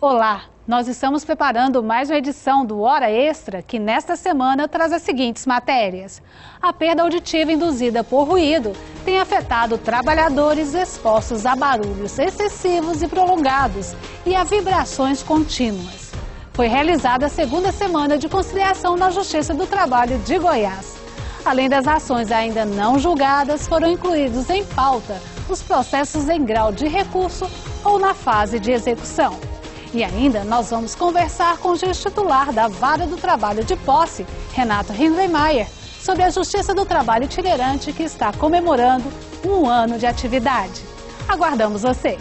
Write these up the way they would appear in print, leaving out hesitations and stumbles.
Olá, nós estamos preparando mais uma edição do Hora Extra, que nesta semana traz as seguintes matérias. A perda auditiva induzida por ruído tem afetado trabalhadores expostos a barulhos excessivos e prolongados e a vibrações contínuas. Foi realizada a segunda semana de conciliação na Justiça do Trabalho de Goiás. Além das ações ainda não julgadas, foram incluídos em pauta os processos em grau de recurso ou na fase de execução. E ainda nós vamos conversar com o juiz titular da Vara do Trabalho de Posse, Renato Hindlemeyer, sobre a Justiça do Trabalho itinerante que está comemorando um ano de atividade. Aguardamos você!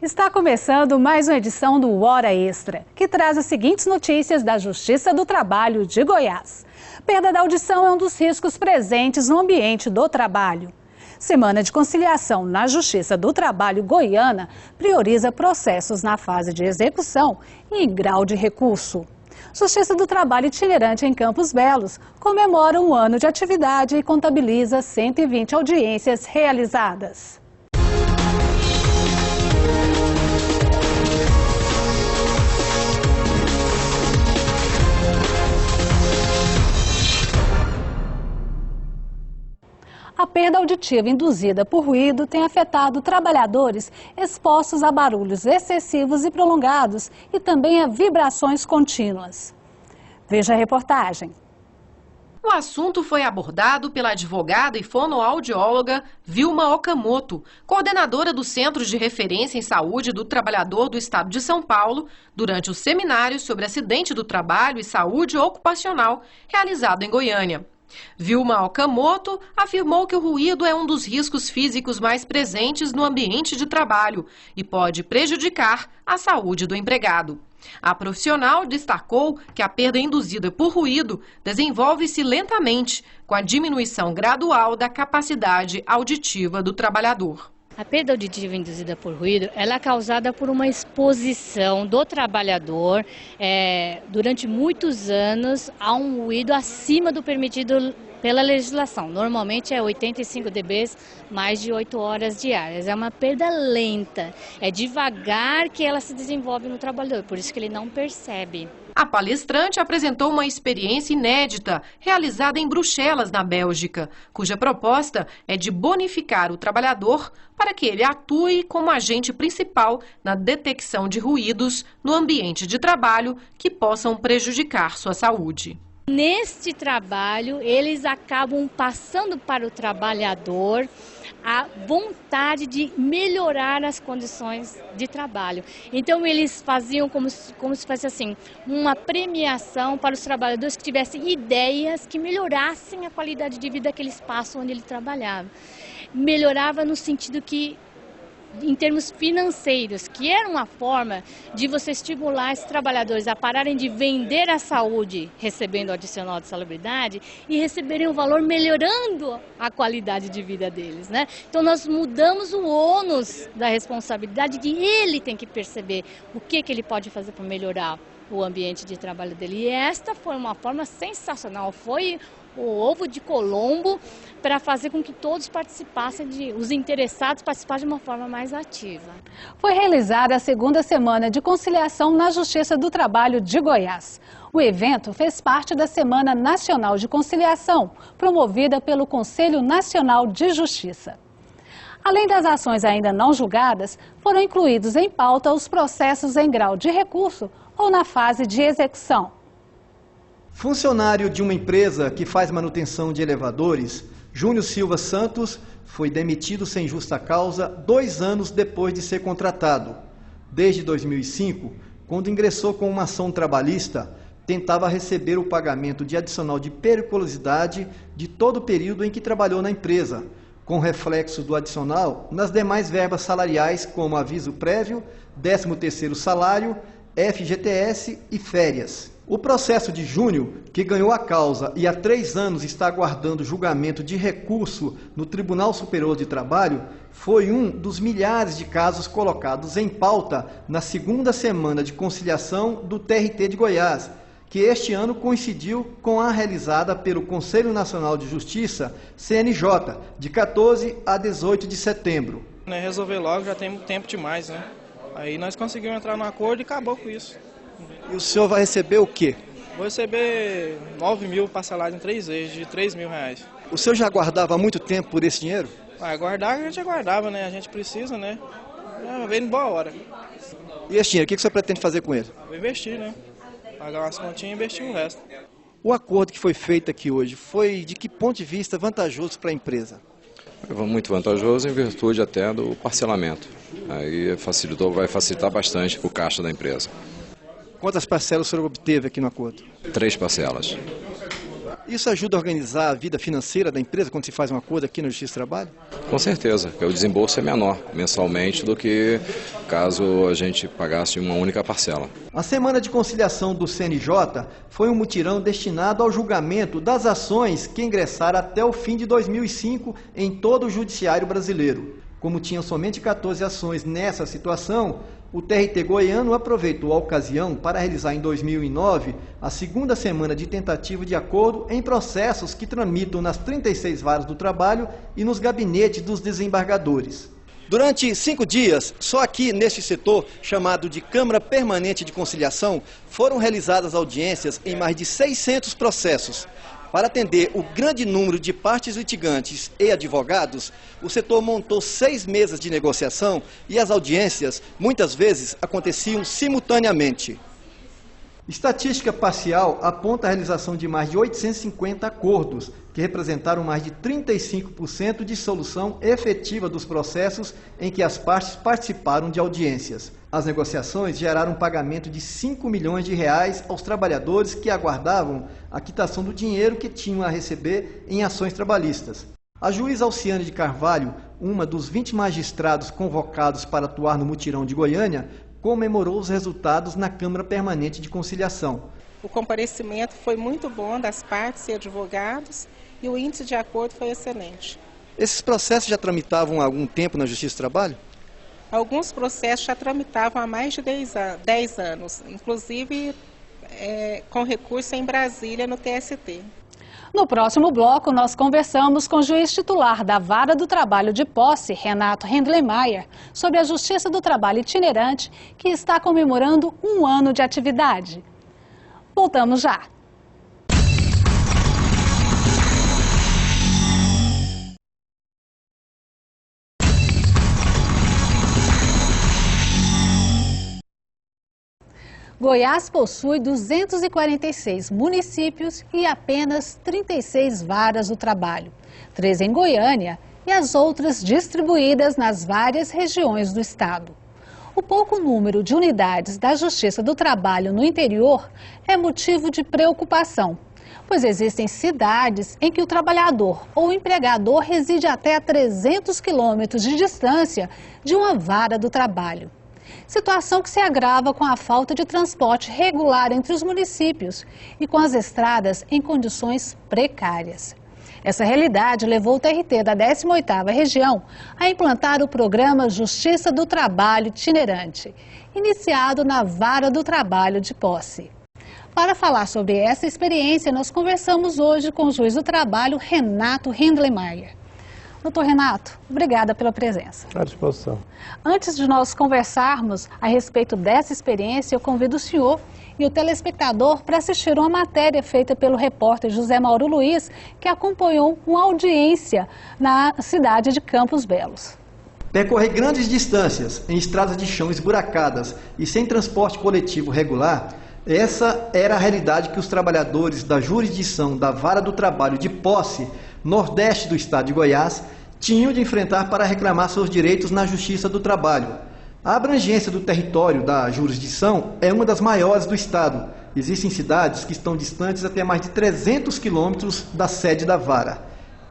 Está começando mais uma edição do Hora Extra, que traz as seguintes notícias da Justiça do Trabalho de Goiás. Perda da audição é um dos riscos presentes no ambiente do trabalho. Semana de conciliação na Justiça do Trabalho goiana prioriza processos na fase de execução e em grau de recurso. Justiça do Trabalho itinerante em Campos Belos comemora um ano de atividade e contabiliza 120 audiências realizadas. A perda auditiva induzida por ruído tem afetado trabalhadores expostos a barulhos excessivos e prolongados e também a vibrações contínuas. Veja a reportagem. O assunto foi abordado pela advogada e fonoaudióloga Vilma Okamoto, coordenadora do Centro de Referência em Saúde do Trabalhador do Estado de São Paulo, durante o seminário sobre acidente do trabalho e saúde ocupacional realizado em Goiânia. Vilma Okamoto afirmou que o ruído é um dos riscos físicos mais presentes no ambiente de trabalho e pode prejudicar a saúde do empregado. A profissional destacou que a perda induzida por ruído desenvolve-se lentamente, com a diminuição gradual da capacidade auditiva do trabalhador. A perda auditiva induzida por ruído, ela é causada por uma exposição do trabalhador durante muitos anos a um ruído acima do permitido pela legislação. Normalmente é 85 dB, mais de 8 horas diárias. É uma perda lenta, é devagar que ela se desenvolve no trabalhador, por isso que ele não percebe. A palestrante apresentou uma experiência inédita realizada em Bruxelas, na Bélgica, cuja proposta é de bonificar o trabalhador para que ele atue como agente principal na detecção de ruídos no ambiente de trabalho que possam prejudicar sua saúde. Neste trabalho, eles acabam passando para o trabalhador a vontade de melhorar as condições de trabalho. Então, eles faziam como se fosse assim, uma premiação para os trabalhadores que tivessem ideias que melhorassem a qualidade de vida daquele espaço onde ele trabalhava. Melhorava no sentido que, em termos financeiros, que era uma forma de você estimular esses trabalhadores a pararem de vender a saúde, recebendo o adicional de salubridade, e receberem o valor melhorando a qualidade de vida deles, né? Então nós mudamos o ônus da responsabilidade de ele tem que perceber o que ele pode fazer para melhorar o ambiente de trabalho dele. E esta foi uma forma sensacional, foi o ovo de Colombo para fazer com que todos participassem, os interessados participassem de uma forma mais ativa. Foi realizada a segunda semana de conciliação na Justiça do Trabalho de Goiás. O evento fez parte da Semana Nacional de Conciliação, promovida pelo Conselho Nacional de Justiça. Além das ações ainda não julgadas, foram incluídos em pauta os processos em grau de recurso ou na fase de execução. Funcionário de uma empresa que faz manutenção de elevadores, Júnior Silva Santos, foi demitido sem justa causa 2 anos depois de ser contratado. Desde 2005, quando ingressou com uma ação trabalhista, tentava receber o pagamento de adicional de periculosidade de todo o período em que trabalhou na empresa, com reflexo do adicional nas demais verbas salariais, como aviso prévio, 13º salário, FGTS e férias. O processo de Júnior, que ganhou a causa e há 3 anos está aguardando julgamento de recurso no Tribunal Superior de Trabalho, foi um dos milhares de casos colocados em pauta na segunda semana de conciliação do TRT de Goiás, que este ano coincidiu com a realizada pelo Conselho Nacional de Justiça, CNJ, de 14 a 18 de setembro. Resolver logo, já tem tempo demais, né? Aí nós conseguimos entrar no acordo e acabou com isso. E o senhor vai receber o quê? Vou receber 9 mil parcelados em 3 vezes, de 3 mil reais. O senhor já aguardava há muito tempo por esse dinheiro? Aguardar a gente aguardava, né? A gente precisa, né? Vem em boa hora. E esse dinheiro, o que o senhor pretende fazer com ele? Vou investir, né? Pagar umas continhas e investir o resto. O acordo que foi feito aqui hoje foi de que ponto de vista vantajoso para a empresa? Muito vantajoso em virtude até do parcelamento. Aí vai facilitar bastante o caixa da empresa. Quantas parcelas o senhor obteve aqui no acordo? 3 parcelas. Isso ajuda a organizar a vida financeira da empresa quando se faz um acordo aqui na Justiça do Trabalho? Com certeza, porque o desembolso é menor mensalmente do que caso a gente pagasse uma única parcela. A semana de conciliação do CNJ foi um mutirão destinado ao julgamento das ações que ingressaram até o fim de 2005 em todo o judiciário brasileiro. Como tinham somente 14 ações nessa situação, o TRT goiano aproveitou a ocasião para realizar em 2009 a segunda semana de tentativa de acordo em processos que tramitam nas 36 varas do trabalho e nos gabinetes dos desembargadores. Durante 5 dias, só aqui neste setor, chamado de Câmara Permanente de Conciliação, foram realizadas audiências em mais de 600 processos. Para atender o grande número de partes litigantes e advogados, o setor montou 6 mesas de negociação e as audiências, muitas vezes, aconteciam simultaneamente. Estatística parcial aponta a realização de mais de 850 acordos, que representaram mais de 35% de solução efetiva dos processos em que as partes participaram de audiências. As negociações geraram um pagamento de 5 milhões de reais aos trabalhadores que aguardavam a quitação do dinheiro que tinham a receber em ações trabalhistas. A juíza Alciane de Carvalho, uma dos 20 magistrados convocados para atuar no mutirão de Goiânia, comemorou os resultados na Câmara Permanente de Conciliação. O comparecimento foi muito bom das partes e advogados e o índice de acordo foi excelente. Esses processos já tramitavam há algum tempo na Justiça do Trabalho? Alguns processos já tramitavam há mais de 10 anos, inclusive com recurso em Brasília, no TST. No próximo bloco, nós conversamos com o juiz titular da Vara do Trabalho de Posse, Renato Hindlemeyer, sobre a Justiça do Trabalho itinerante, que está comemorando 1 ano de atividade. Voltamos já. Goiás possui 246 municípios e apenas 36 varas do trabalho, 3 em Goiânia e as outras distribuídas nas várias regiões do estado. O pouco número de unidades da Justiça do Trabalho no interior é motivo de preocupação, pois existem cidades em que o trabalhador ou empregador reside até a 300 quilômetros de distância de uma vara do trabalho. Situação que se agrava com a falta de transporte regular entre os municípios e com as estradas em condições precárias. Essa realidade levou o TRT da 18ª região a implantar o programa Justiça do Trabalho Itinerante, iniciado na Vara do Trabalho de Posse. Para falar sobre essa experiência, nós conversamos hoje com o juiz do trabalho, Renato Hindlemeyer. Doutor Renato, obrigada pela presença. À disposição. Antes de nós conversarmos a respeito dessa experiência, eu convido o senhor e o telespectador para assistir uma matéria feita pelo repórter José Mauro Luiz, que acompanhou uma audiência na cidade de Campos Belos. Percorrer grandes distâncias em estradas de chão esburacadas e sem transporte coletivo regular, essa era a realidade que os trabalhadores da jurisdição da Vara do Trabalho de Posse, nordeste do estado de Goiás, tinham de enfrentar para reclamar seus direitos na Justiça do Trabalho. A abrangência do território da jurisdição é uma das maiores do estado. Existem cidades que estão distantes até mais de 300 quilômetros da sede da vara.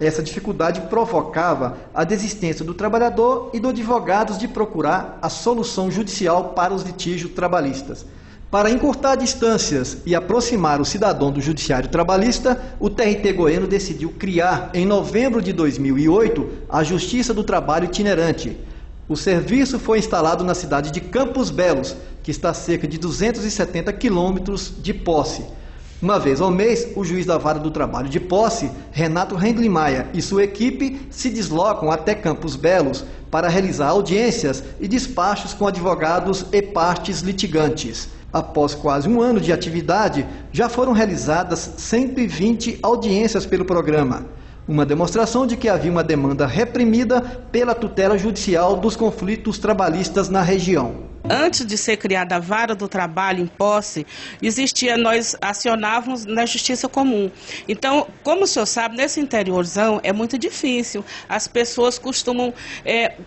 Essa dificuldade provocava a desistência do trabalhador e do advogado de procurar a solução judicial para os litígios trabalhistas. Para encurtar distâncias e aproximar o cidadão do judiciário trabalhista, o TRT goiano decidiu criar, em novembro de 2008, a Justiça do Trabalho Itinerante. O serviço foi instalado na cidade de Campos Belos, que está a cerca de 270 quilômetros de Posse. Uma vez ao mês, o juiz da Vara do Trabalho de Posse, Renato Rendlin Maia, e sua equipe se deslocam até Campos Belos para realizar audiências e despachos com advogados e partes litigantes. Após quase um ano de atividade, já foram realizadas 120 audiências pelo programa. Uma demonstração de que havia uma demanda reprimida pela tutela judicial dos conflitos trabalhistas na região. Antes de ser criada a Vara do Trabalho em Posse, nós acionávamos na Justiça Comum. Então, como o senhor sabe, nesse interiorzão é muito difícil. As pessoas costumam,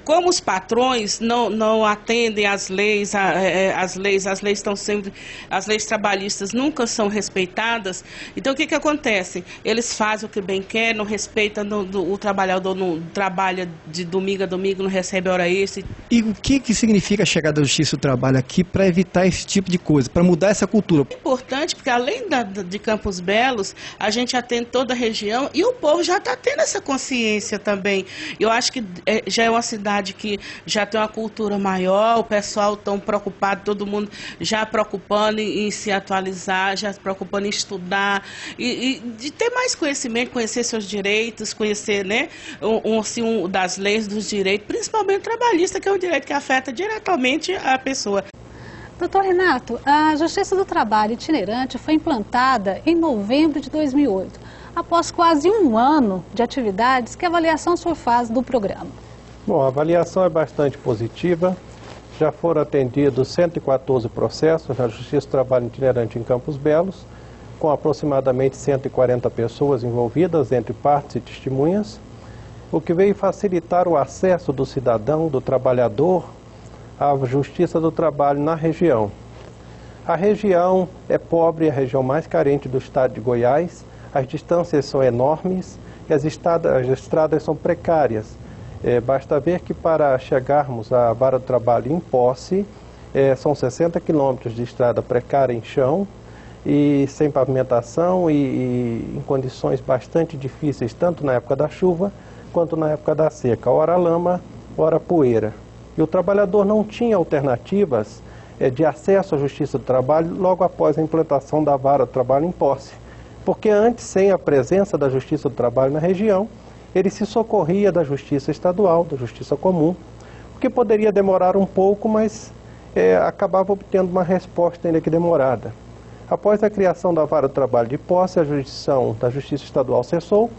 como os patrões não atendem às leis, as leis estão sempre, as leis trabalhistas nunca são respeitadas. Então, o que acontece? Eles fazem o que bem quer, não respeitam, o trabalhador não trabalha de domingo a domingo, não recebe hora extra. E o que significa a chegada da Justiça do Trabalho aqui para evitar esse tipo de coisa, para mudar essa cultura? É importante porque além de Campos Belos, a gente atende toda a região e o povo já está tendo essa consciência também. Eu acho que já é uma cidade que já tem uma cultura maior, o pessoal tão preocupado, todo mundo já preocupando em se atualizar, já se preocupando em estudar e de ter mais conhecimento, conhecer seus direitos, conhecer, né, das leis, dos direitos, principalmente trabalhista, que é um direito que afeta diretamente a pessoa. Doutor Renato, a Justiça do Trabalho Itinerante foi implantada em novembro de 2008. Após quase um ano de atividades, que avaliação o senhor faz do programa? Bom, a avaliação é bastante positiva. Já foram atendidos 114 processos na Justiça do Trabalho Itinerante em Campos Belos, com aproximadamente 140 pessoas envolvidas, entre partes e testemunhas, o que veio facilitar o acesso do cidadão, do trabalhador, à Justiça do Trabalho na região. A região é pobre, é a região mais carente do estado de Goiás, as distâncias são enormes e as estradas são precárias. Basta ver que para chegarmos à Vara do Trabalho em Posse, são 60 quilômetros de estrada precária em chão e sem pavimentação e em condições bastante difíceis, tanto na época da chuva quanto na época da seca, ora lama, ora poeira. E o trabalhador não tinha alternativas de acesso à Justiça do Trabalho logo após a implantação da Vara do Trabalho em Posse. Porque antes, sem a presença da Justiça do Trabalho na região, ele se socorria da Justiça Estadual, da Justiça Comum, o que poderia demorar um pouco, mas acabava obtendo uma resposta ainda que demorada. Após a criação da Vara do Trabalho de Posse, a jurisdição da Justiça Estadual cessou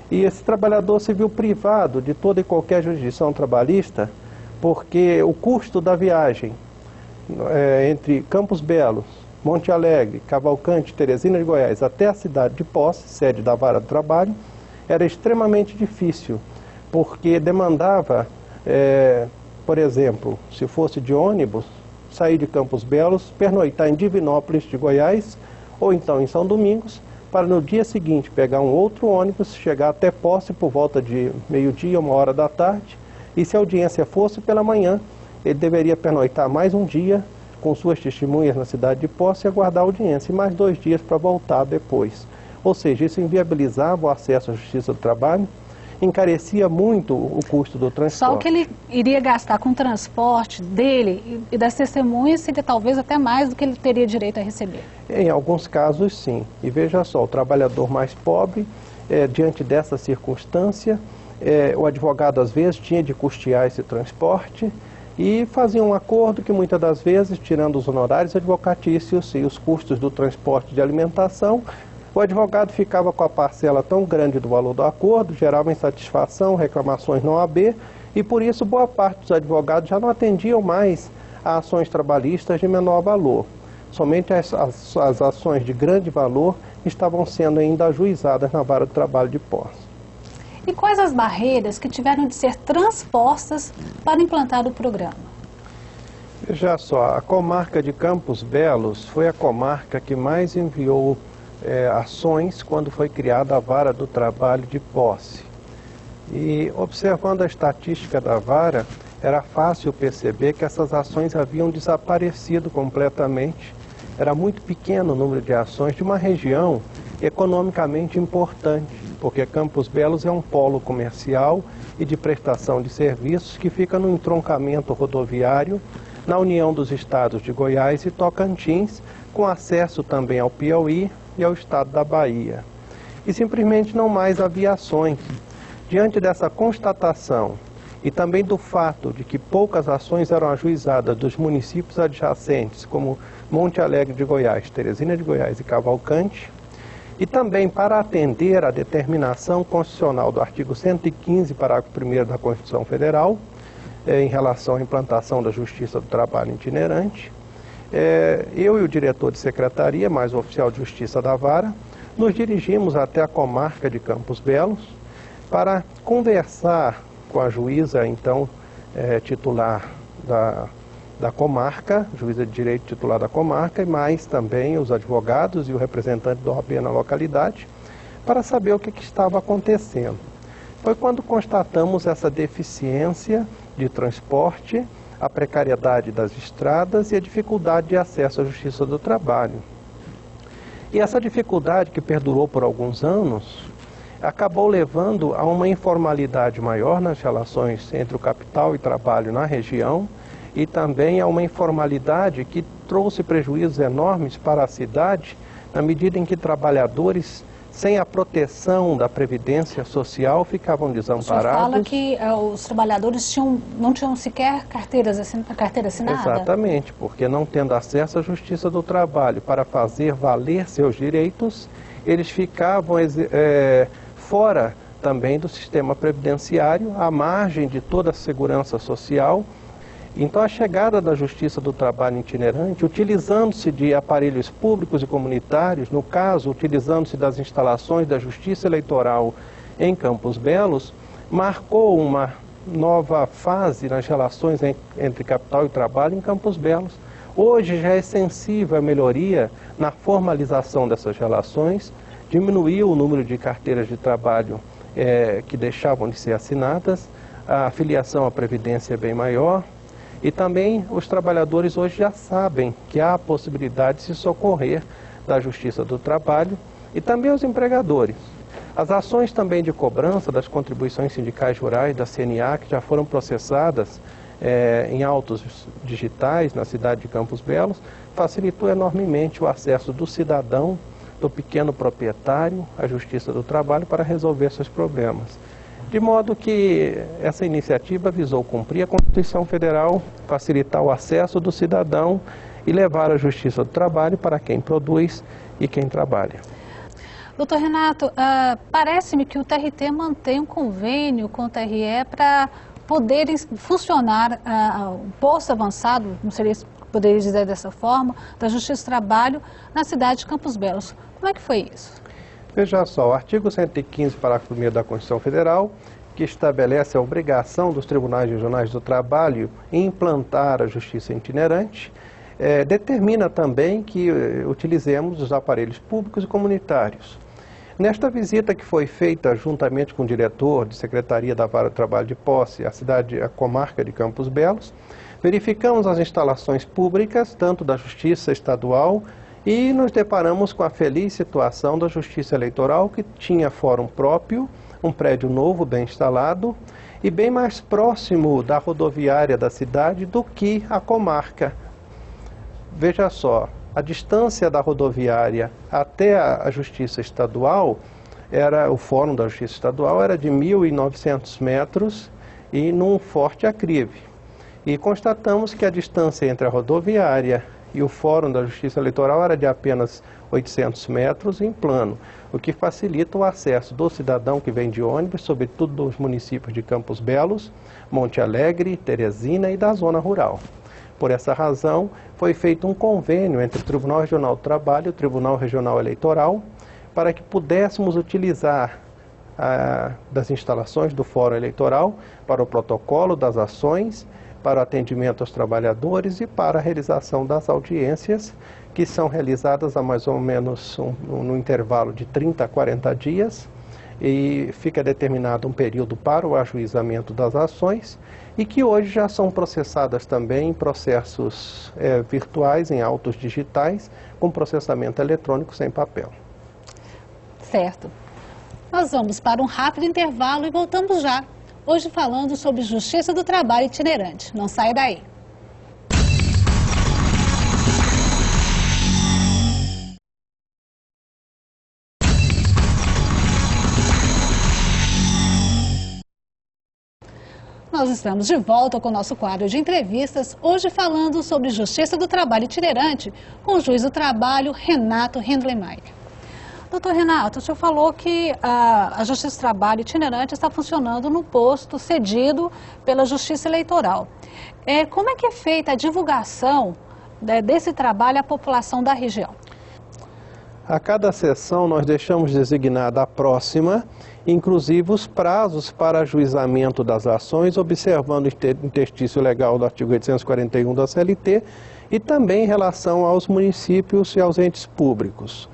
e esse trabalhador se viu privado de toda e qualquer jurisdição trabalhista, porque o custo da viagem entre Campos Belos, Monte Alegre, Cavalcante, Teresina de Goiás, até a cidade de Posse, sede da Vara do Trabalho, era extremamente difícil, porque demandava, por exemplo, se fosse de ônibus, sair de Campos Belos, pernoitar em Divinópolis de Goiás, ou então em São Domingos, para no dia seguinte pegar um outro ônibus, chegar até Posse por volta de meio-dia, 1h da tarde, e se a audiência fosse pela manhã, ele deveria pernoitar mais um dia com suas testemunhas na cidade de Posse e aguardar a audiência, e mais 2 dias para voltar depois. Ou seja, isso inviabilizava o acesso à Justiça do Trabalho, encarecia muito o custo do transporte. Só o que ele iria gastar com o transporte dele e das testemunhas seria talvez até mais do que ele teria direito a receber. Em alguns casos, sim. E veja só, o trabalhador mais pobre, diante dessa circunstância, o advogado às vezes tinha de custear esse transporte e fazia um acordo que muitas das vezes, tirando os honorários advocatícios e os custos do transporte de alimentação, o advogado ficava com a parcela tão grande do valor do acordo, gerava insatisfação, reclamações na OAB, e por isso boa parte dos advogados já não atendiam mais a ações trabalhistas de menor valor. Somente as ações de grande valor estavam sendo ainda ajuizadas na Vara do Trabalho de Posse. E quais as barreiras que tiveram de ser transpostas para implantar o programa? Veja só, a comarca de Campos Belos foi a comarca que mais enviou ações quando foi criada a Vara do Trabalho de Posse. E observando a estatística da vara, era fácil perceber que essas ações haviam desaparecido completamente. Era muito pequeno o número de ações de uma região economicamente importante, porque Campos Belos é um polo comercial e de prestação de serviços que fica no entroncamento rodoviário na união dos estados de Goiás e Tocantins, com acesso também ao Piauí e ao estado da Bahia. E simplesmente não mais havia ações. Diante dessa constatação e também do fato de que poucas ações eram ajuizadas dos municípios adjacentes, como Monte Alegre de Goiás, Teresina de Goiás e Cavalcante, e também para atender à determinação constitucional do artigo 115, parágrafo 1º da Constituição Federal, em relação à implantação da Justiça do Trabalho itinerante, eu e o diretor de secretaria, mais o oficial de Justiça da Vara, nos dirigimos até a comarca de Campos Belos para conversar com a juíza, então, titular da comarca, juíza de direito titular da comarca, e mais também os advogados e o representante do OAB na localidade, para saber o que estava acontecendo. Foi quando constatamos essa deficiência de transporte, a precariedade das estradas e a dificuldade de acesso à Justiça do Trabalho. E essa dificuldade, que perdurou por alguns anos, acabou levando a uma informalidade maior nas relações entre o capital e trabalho na região e também a uma informalidade que trouxe prejuízos enormes para a cidade, na medida em que trabalhadores sem a proteção da Previdência Social ficavam desamparados. O senhor fala que os trabalhadores não tinham sequer carteira assinada? Exatamente, porque não tendo acesso à Justiça do Trabalho para fazer valer seus direitos, eles ficavam fora também do sistema previdenciário, à margem de toda a segurança social. Então a chegada da Justiça do Trabalho itinerante, utilizando-se de aparelhos públicos e comunitários, no caso, utilizando-se das instalações da Justiça Eleitoral em Campos Belos, marcou uma nova fase nas relações entre capital e trabalho em Campos Belos. Hoje já é sensível a melhoria na formalização dessas relações, diminuiu o número de carteiras de trabalho que deixavam de ser assinadas, a filiação à Previdência é bem maior, e também os trabalhadores hoje já sabem que há a possibilidade de se socorrer da Justiça do Trabalho e também os empregadores. As ações também de cobrança das contribuições sindicais rurais da CNA, que já foram processadas em autos digitais na cidade de Campos Belos, facilitou enormemente o acesso do cidadão, do pequeno proprietário, à Justiça do Trabalho para resolver seus problemas. De modo que essa iniciativa visou cumprir a Constituição Federal, facilitar o acesso do cidadão e levar a Justiça do Trabalho para quem produz e quem trabalha. Doutor Renato, parece-me que o TRT mantém um convênio com o TRE para poderem funcionar o posto avançado, não seria poderia dizer dessa forma, da Justiça do Trabalho na cidade de Campos Belos. Como é que foi isso? Veja só, o artigo 115, parágrafo 1º da Constituição Federal, que estabelece a obrigação dos tribunais regionais do trabalho em implantar a justiça itinerante, determina também que utilizemos os aparelhos públicos e comunitários. Nesta visita que foi feita juntamente com o diretor de Secretaria da Vara do Trabalho de Posse, a comarca de Campos Belos, verificamos as instalações públicas, tanto da Justiça Estadual, e nos deparamos com a feliz situação da Justiça Eleitoral, que tinha fórum próprio, um prédio novo, bem instalado, e bem mais próximo da rodoviária da cidade do que a comarca. Veja só, a distância da rodoviária até a Justiça Estadual, o fórum da Justiça Estadual era de 1.900 metros e num forte aclive. E constatamos que a distância entre a rodoviária e o Fórum da Justiça Eleitoral era de apenas 800 metros em plano, o que facilita o acesso do cidadão que vem de ônibus, sobretudo dos municípios de Campos Belos, Monte Alegre, Teresina e da zona rural. Por essa razão, foi feito um convênio entre o Tribunal Regional do Trabalho e o Tribunal Regional Eleitoral para que pudéssemos utilizar das instalações do Fórum Eleitoral para o protocolo das ações, para o atendimento aos trabalhadores e para a realização das audiências, que são realizadas a mais ou menos no intervalo de 30 a 40 dias, e fica determinado um período para o ajuizamento das ações e que hoje já são processadas também em processos virtuais, em autos digitais, com processamento eletrônico sem papel. Certo. Nós vamos para um rápido intervalo e voltamos já. Hoje falando sobre Justiça do Trabalho itinerante. Não saia daí. Nós estamos de volta com o nosso quadro de entrevistas, hoje falando sobre Justiça do Trabalho itinerante, com o juiz do trabalho, Renato Hindlemeyer. Doutor Renato, o senhor falou que a Justiça do Trabalho itinerante está funcionando no posto cedido pela Justiça Eleitoral. Como é que é feita a divulgação desse trabalho à população da região? A cada sessão nós deixamos designada a próxima, inclusive os prazos para ajuizamento das ações, observando o interstício legal do artigo 841 da CLT e também em relação aos municípios e aos entes públicos.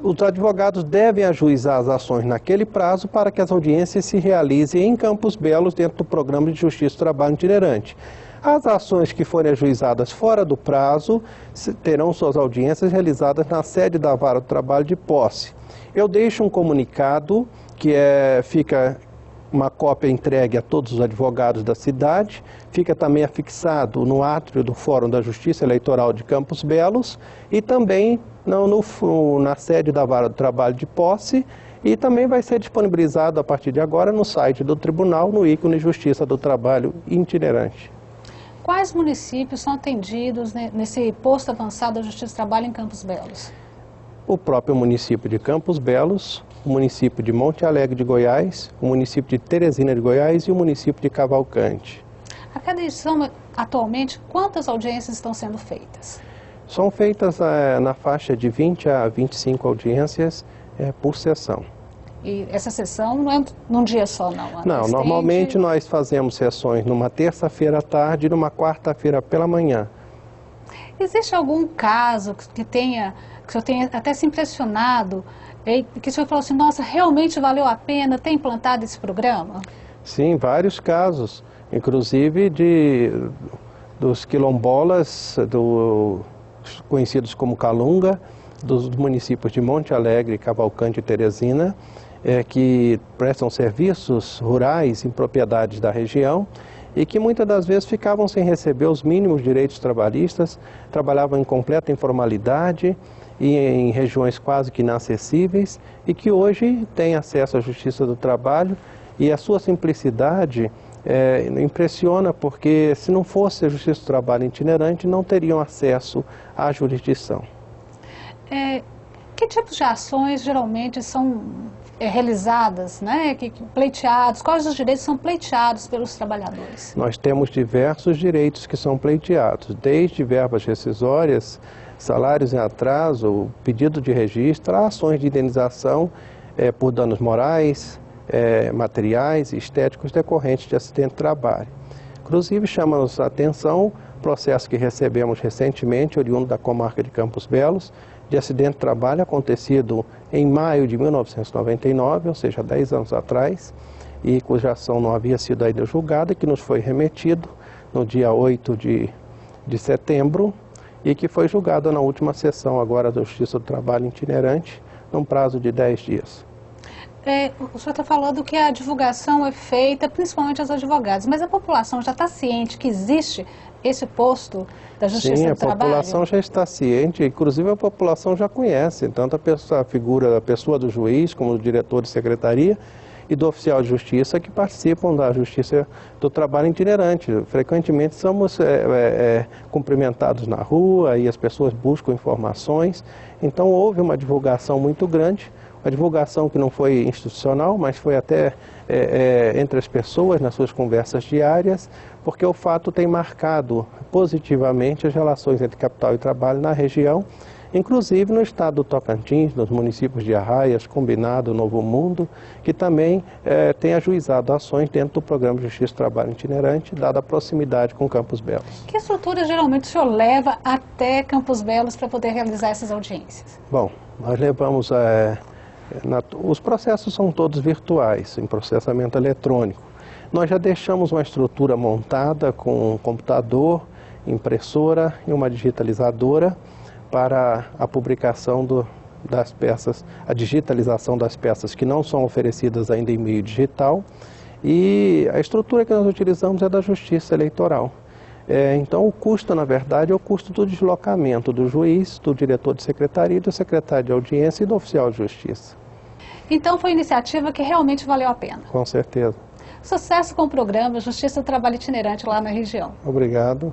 Os advogados devem ajuizar as ações naquele prazo para que as audiências se realizem em Campos Belos dentro do Programa de Justiça do Trabalho itinerante. As ações que forem ajuizadas fora do prazo terão suas audiências realizadas na sede da Vara do Trabalho de Posse. Eu deixo um comunicado que fica uma cópia entregue a todos os advogados da cidade, fica também afixado no átrio do Fórum da Justiça Eleitoral de Campos Belos e também na sede da Vara do Trabalho de Posse, e também vai ser disponibilizado a partir de agora no site do Tribunal, no ícone Justiça do Trabalho itinerante. Quais municípios são atendidos nesse posto avançado da Justiça do Trabalho em Campos Belos? O próprio município de Campos Belos, o município de Monte Alegre de Goiás, o município de Teresina de Goiás e o município de Cavalcante. A cada edição, atualmente, quantas audiências estão sendo feitas? São feitas na faixa de 20 a 25 audiências por sessão. E essa sessão não é num dia só, não? Não, normalmente nós fazemos sessões numa terça-feira à tarde e numa quarta-feira pela manhã. Existe algum caso que o senhor tenha até se impressionado, que o senhor falou assim, nossa, realmente valeu a pena ter implantado esse programa? Sim, vários casos, inclusive dos quilombolas, conhecidos como Calunga, dos municípios de Monte Alegre, Cavalcante e Teresina, que prestam serviços rurais em propriedades da região e que muitas das vezes ficavam sem receber os mínimos direitos trabalhistas, trabalhavam em completa informalidade e em regiões quase que inacessíveis e que hoje têm acesso à Justiça do Trabalho, e a sua simplicidade impressiona, porque se não fosse a Justiça do Trabalho itinerante não teriam acesso à jurisdição. Que tipos de ações geralmente são realizadas, pleiteados? Quais os direitos são pleiteados pelos trabalhadores? Nós temos diversos direitos que são pleiteados, desde verbas rescisórias, salários em atraso, pedido de registro, ações de indenização por danos morais, materiais e estéticos decorrentes de acidente de trabalho. Inclusive, chama-nos a atenção o processo que recebemos recentemente, oriundo da comarca de Campos Belos, de acidente de trabalho acontecido em maio de 1999, ou seja, 10 anos atrás, e cuja ação não havia sido ainda julgada, que nos foi remetido no dia 8 de setembro e que foi julgado na última sessão agora da Justiça do Trabalho itinerante, num prazo de 10 dias. O senhor está falando que a divulgação é feita principalmente aos advogados, mas a população já está ciente que existe esse posto da Justiça do Trabalho? Sim, a população já está ciente, inclusive a população já conhece, tanto a figura da pessoa do juiz, como do diretor de secretaria e do oficial de justiça que participam da Justiça do Trabalho itinerante. Frequentemente somos cumprimentados na rua e as pessoas buscam informações, então houve uma divulgação muito grande. Uma divulgação que não foi institucional, mas foi até entre as pessoas, nas suas conversas diárias, porque o fato tem marcado positivamente as relações entre capital e trabalho na região, inclusive no estado do Tocantins, nos municípios de Arraias, Combinado, Novo Mundo, que também tem ajuizado ações dentro do Programa de Justiça do Trabalho itinerante, dada a proximidade com Campos Belos. Que estrutura geralmente o senhor leva até Campos Belos para poder realizar essas audiências? Bom, nós levamos Os processos são todos virtuais, em processamento eletrônico. Nós já deixamos uma estrutura montada com um computador, impressora e uma digitalizadora para a publicação das peças, a digitalização das peças que não são oferecidas ainda em meio digital. E a estrutura que nós utilizamos é da Justiça Eleitoral. Então o custo, na verdade, é o custo do deslocamento do juiz, do diretor de secretaria, do secretário de audiência e do oficial de justiça. Então foi uma iniciativa que realmente valeu a pena. Com certeza. Sucesso com o programa Justiça do Trabalho Itinerante lá na região. Obrigado.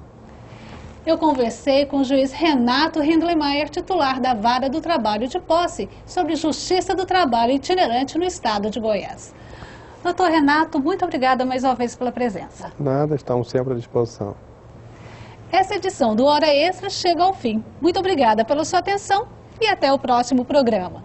Eu conversei com o juiz Renato Hindlemeyer, titular da Vara do Trabalho de Posse, sobre Justiça do Trabalho Itinerante no estado de Goiás. Doutor Renato, muito obrigada mais uma vez pela presença. Nada, estamos sempre à disposição. Essa edição do Hora Extra chega ao fim. Muito obrigada pela sua atenção e até o próximo programa.